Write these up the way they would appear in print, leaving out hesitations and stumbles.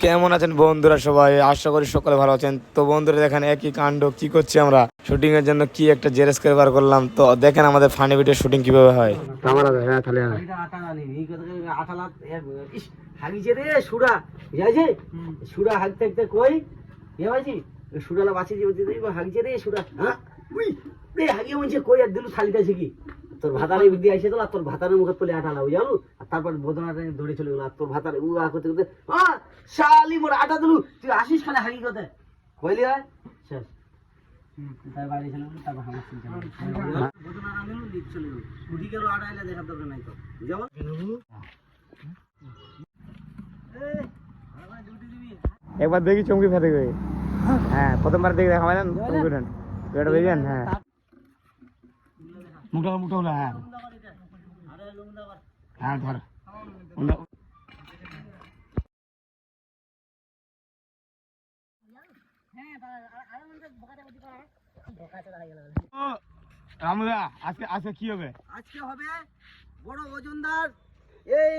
কেমন আছেন বন্ধুরা? সবাই আশা করি সকলে ভালো আছেন। তো বন্ধুরা দেখেন একই কাণ্ড কি করছি আমরা, শুটিং এর জন্য কি একটা জেরেস করে বার করলাম। তো দেখেন আমাদের ফানি ভিডিও শুটিং কিভাবে হয়। তোর ভাতারে বিদ্যা আইসে তো তোর ভাতারের মুখে পলে আটা লাও জানো, আর তারপর বোধনাটা দৌড়ে চলে গেল। আর তোর ভাতারে করতে করতে শালি মোর আটা দিলু, তুই আসিস খালে হাগি কথা কইলি হয় শেষ। তাই বাড়ি চলে গেল, তারপর আমার চিন্তা বোধনা আনলো লিখ চলে গেল। উঠি গেল আটা আইলে দেখার দরকার নাই তো বুঝাবো। একবার দেখি চমকি ফেলে গই। হ্যাঁ প্রথমবার দেখি দেখা মানে চমকি দেন এটা দেখেন। হ্যাঁ মুটা মুটা হলো। হ্যাঁ হ্যাঁ ধর রামদা আজকে আজকে কি হবে? আজকে হবে বড় ওজনদার এই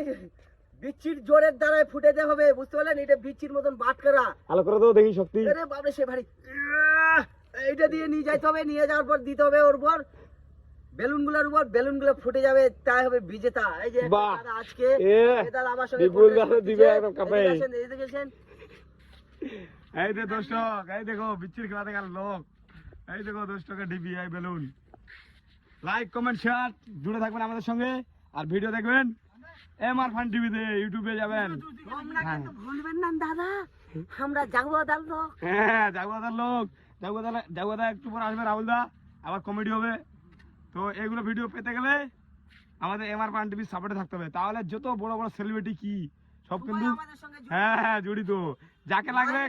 বিচ্ছির জোরের দ্বারাই ফুটেতে হবে, বুঝতে পারলেন? এটা বিচ্ছির মতন বাট করা। ভালো করে তো দেখি শক্তি। আরে বাবা সে ভারী, এইটা দিয়ে নিয়ে যাইতে হবে। নিয়ে যাওয়ার পর দিতে হবে ওর উপর বেলুনগুলোর উপর, বেলুনগুলো ফুটে যাবে, তাই হবে বিজেতা। এই যে দাদা আজকে দাদা আমার সঙ্গে দিবে একদম কাপে। এই দেখেছেন, এই যে দর্শক, এই দেখো বিচ্ছির খেলা দেখার লোক, এই দেখো 10 টাকা ডিবি এই বেলুন। লাইক কমেন্ট শেয়ার জুড়ে থাকবেন আমাদের সঙ্গে, আর ভিডিও দেখবেন এমআর ফান টিভিতে, ইউটিউবে যাবেন। তোমরা কিন্তু ভুলবেন না দাদা, আমরা জাগুয়াদার লোক। হ্যাঁ জাগুয়াদার লোক, জাগুয়াদা একটু পর আসবে রাহুল দা, আবার কমেডি হবে। তো এগুলো ভিডিও পেতে গেলে আমাদের এমআর ফান টিভির সাপোর্টে থাকতে হবে, তাহলে যত বড় বড় সেলিব্রিটি কি সব কিন্তু হ্যাঁ জড়িত। যাকে লাগবে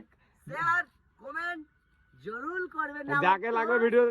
শেয়ার কমেন্ট জরুর করবেন, যাকে লাগবে ভিডিও